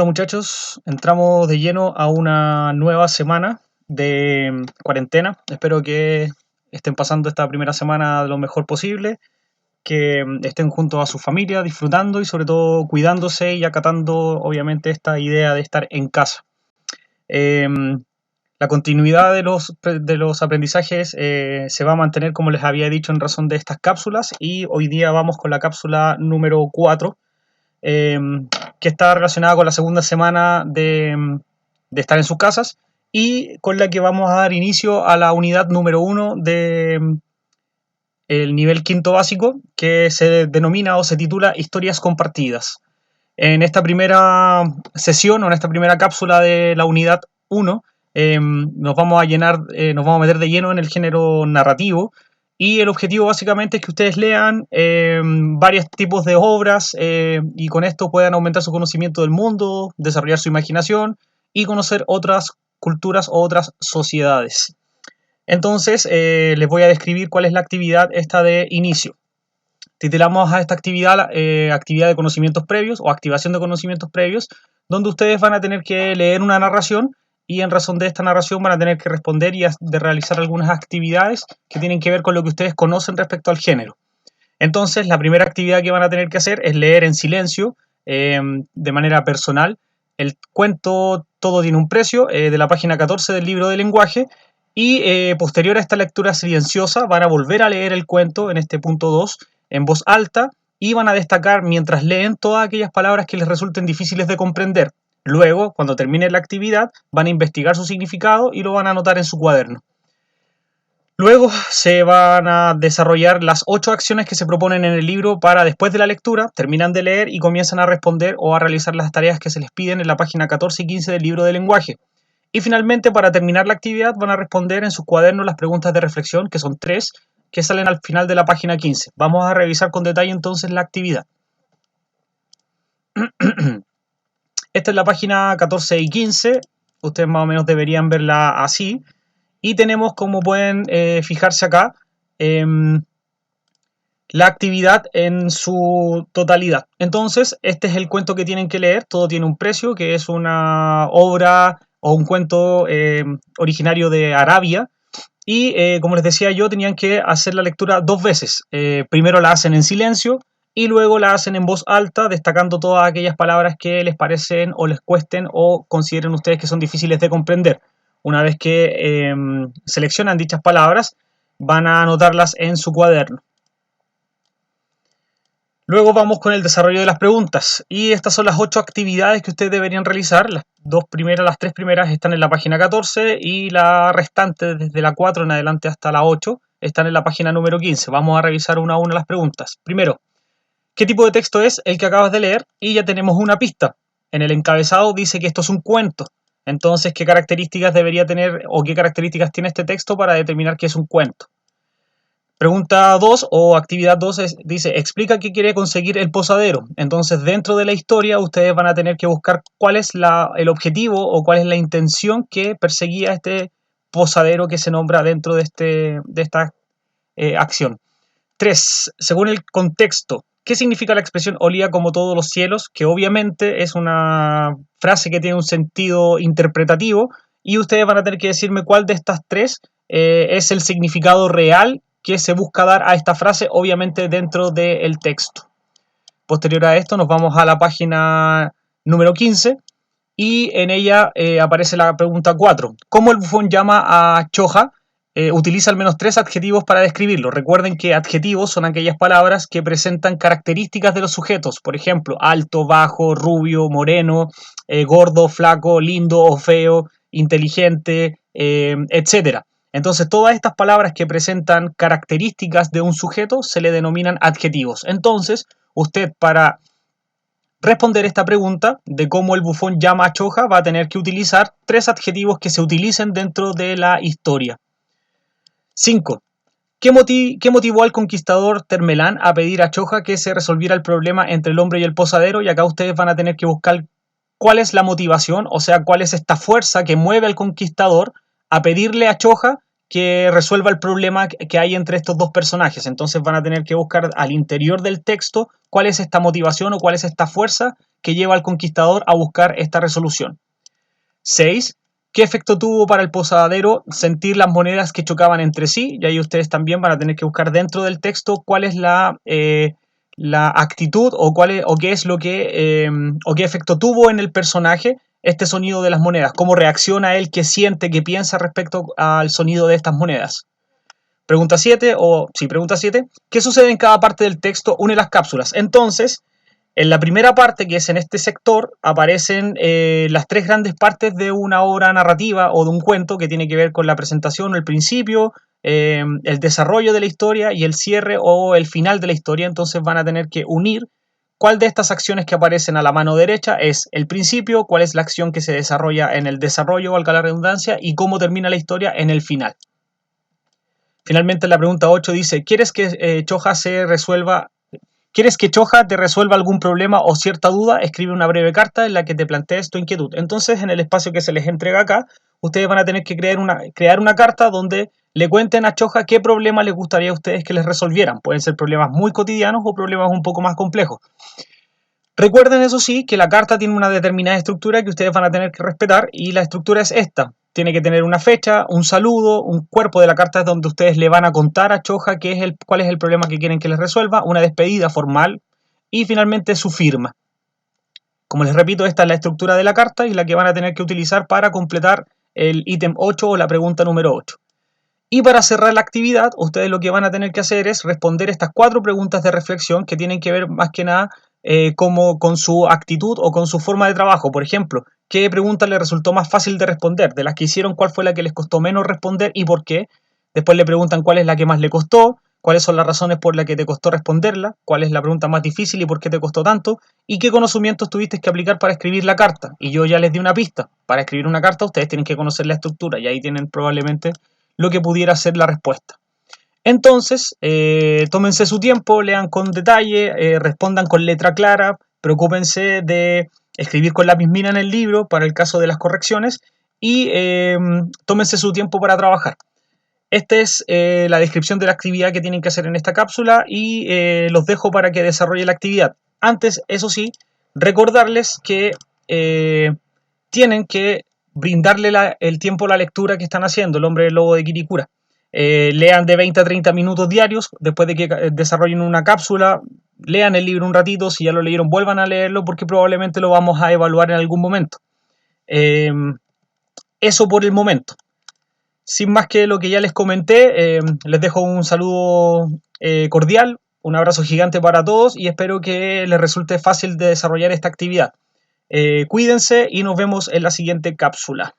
Hola muchachos, entramos de lleno a una nueva semana de cuarentena. Espero que estén pasando esta primera semana lo mejor posible, que estén junto a su familia, disfrutando y sobre todo cuidándose y acatando obviamente esta idea de estar en casa. Eh, la continuidad de los aprendizajes se va a mantener como les había dicho en razón de estas cápsulas, y hoy día vamos con la cápsula número 4, eh, que está relacionada con la segunda semana de estar en sus casas, y con la que vamos a dar inicio a la unidad número 1 de el nivel quinto básico, que se denomina o se titula Historias compartidas. En esta primera sesión o en esta primera cápsula de la unidad 1 nos vamos a meter de lleno en el género narrativo, y el objetivo básicamente es que ustedes lean varios tipos de obras, y con esto puedan aumentar su conocimiento del mundo, desarrollar su imaginación y conocer otras culturas o otras sociedades. Entonces les voy a describir cuál es la actividad esta de inicio. Titulamos a esta actividad actividad de conocimientos previos o activación de conocimientos previos, donde ustedes van a tener que leer una narración, y en razón de esta narración van a tener que responder y de realizar algunas actividades que tienen que ver con lo que ustedes conocen respecto al género. Entonces, la primera actividad que van a tener que hacer es leer en silencio, de manera personal, el cuento Todo tiene un precio, de la página 14 del libro de lenguaje, y posterior a esta lectura silenciosa van a volver a leer el cuento en este punto 2 en voz alta, y van a destacar mientras leen todas aquellas palabras que les resulten difíciles de comprender. Luego, cuando termine la actividad, van a investigar su significado y lo van a anotar en su cuaderno. Luego se van a desarrollar las 8 acciones que se proponen en el libro para, después de la lectura, terminan de leer y comienzan a responder o a realizar las tareas que se les piden en la página 14 y 15 del libro de lenguaje. Y finalmente, para terminar la actividad, van a responder en sus cuadernos las preguntas de reflexión, que son 3, que salen al final de la página 15. Vamos a revisar con detalle entonces la actividad. Esta es la página 14 y 15. Ustedes más o menos deberían verla así. Y tenemos, como pueden fijarse acá, la actividad en su totalidad. Entonces, este es el cuento que tienen que leer, Todo tiene un precio, que es una obra o un cuento originario de Arabia. Y como les decía yo, tenían que hacer la lectura 2 veces. Primero la hacen en silencio y luego la hacen en voz alta, destacando todas aquellas palabras que les parecen o les cuesten o consideren ustedes que son difíciles de comprender. Una vez que seleccionan dichas palabras, van a anotarlas en su cuaderno. Luego vamos con el desarrollo de las preguntas, y estas son las 8 actividades que ustedes deberían realizar. Las 3 primeras están en la página 14, y la restante desde la 4 en adelante hasta la 8 están en la página número 15. Vamos a revisar una a una las preguntas. Primero, ¿qué tipo de texto es el que acabas de leer? Y ya tenemos una pista. En el encabezado dice que esto es un cuento. Entonces, ¿qué características debería tener o qué características tiene este texto para determinar que es un cuento? Pregunta 2 o actividad 2 dice, explica qué quiere conseguir el posadero. Entonces, dentro de la historia, ustedes van a tener que buscar cuál es el objetivo o cuál es la intención que perseguía este posadero que se nombra dentro de esta acción. 3. Según el contexto, ¿qué significa la expresión olía como todos los cielos? Que obviamente es una frase que tiene un sentido interpretativo, y ustedes van a tener que decirme cuál de estas 3 es el significado real que se busca dar a esta frase, obviamente dentro del texto. Posterior a esto nos vamos a la página número 15, y en ella aparece la pregunta 4. ¿Cómo el bufón llama a Choja? Utiliza al menos 3 adjetivos para describirlo. Recuerden que adjetivos son aquellas palabras que presentan características de los sujetos. Por ejemplo, alto, bajo, rubio, moreno, gordo, flaco, lindo o feo, inteligente, etc. Entonces, todas estas palabras que presentan características de un sujeto se le denominan adjetivos. Entonces, usted, para responder esta pregunta de cómo el bufón llama a Choja, va a tener que utilizar 3 adjetivos que se utilicen dentro de la historia. 5. ¿Qué motivó al conquistador Termelán a pedir a Choja que se resolviera el problema entre el hombre y el posadero? Y acá ustedes van a tener que buscar cuál es la motivación, o sea, cuál es esta fuerza que mueve al conquistador a pedirle a Choja que resuelva el problema que hay entre estos dos personajes. Entonces van a tener que buscar al interior del texto cuál es esta motivación o cuál es esta fuerza que lleva al conquistador a buscar esta resolución. 6. ¿Qué efecto tuvo para el posadero sentir las monedas que chocaban entre sí? Y ahí ustedes también van a tener que buscar dentro del texto cuál es la actitud o qué es lo que o qué efecto tuvo en el personaje este sonido de las monedas, cómo reacciona él, qué siente, qué piensa respecto al sonido de estas monedas. Pregunta 7, pregunta 7, ¿qué sucede en cada parte del texto? Une las cápsulas. Entonces, en la primera parte, que es en este sector, aparecen las tres grandes partes de una obra narrativa o de un cuento que tiene que ver con la presentación o el principio, el desarrollo de la historia y el cierre o el final de la historia. Entonces van a tener que unir cuál de estas acciones que aparecen a la mano derecha es el principio, cuál es la acción que se desarrolla en el desarrollo, valga la redundancia, y cómo termina la historia en el final. Finalmente, la pregunta 8 dice, ¿quieres que Choja te resuelva algún problema o cierta duda? Escribe una breve carta en la que te plantees tu inquietud. Entonces, en el espacio que se les entrega acá, ustedes van a tener que crear una carta donde le cuenten a Choja qué problema les gustaría a ustedes que les resolvieran. Pueden ser problemas muy cotidianos o problemas un poco más complejos. Recuerden, eso sí, que la carta tiene una determinada estructura que ustedes van a tener que respetar y la estructura es esta. Tiene que tener una fecha, un saludo, un cuerpo de la carta donde ustedes le van a contar a Choja cuál es el problema que quieren que les resuelva, una despedida formal y finalmente su firma. Como les repito, esta es la estructura de la carta y la que van a tener que utilizar para completar el ítem 8 o la pregunta número 8. Y para cerrar la actividad, ustedes lo que van a tener que hacer es responder estas 4 preguntas de reflexión que tienen que ver más que nada como con su actitud o con su forma de trabajo. Por ejemplo, ¿qué pregunta le resultó más fácil de responder? De las que hicieron, ¿cuál fue la que les costó menos responder y por qué? Después le preguntan cuál es la que más le costó, cuáles son las razones por las que te costó responderla, cuál es la pregunta más difícil y por qué te costó tanto, y qué conocimientos tuviste que aplicar para escribir la carta. Y yo ya les di una pista. Para escribir una carta ustedes tienen que conocer la estructura y ahí tienen probablemente lo que pudiera ser la respuesta. Entonces, tómense su tiempo, lean con detalle, respondan con letra clara, preocúpense de escribir con lápiz mina en el libro para el caso de las correcciones y tómense su tiempo para trabajar. Esta es la descripción de la actividad que tienen que hacer en esta cápsula y los dejo para que desarrollen la actividad. Antes, eso sí, recordarles que tienen que brindarle el tiempo a la lectura que están haciendo, El hombre lobo de Kirikura. Lean de 20 a 30 minutos diarios, después de que desarrollen una cápsula, lean el libro un ratito, si ya lo leyeron vuelvan a leerlo porque probablemente lo vamos a evaluar en algún momento. Eso por el momento. Sin más que lo que ya les comenté, les dejo un saludo cordial, un abrazo gigante para todos y espero que les resulte fácil de desarrollar esta actividad. Cuídense y nos vemos en la siguiente cápsula.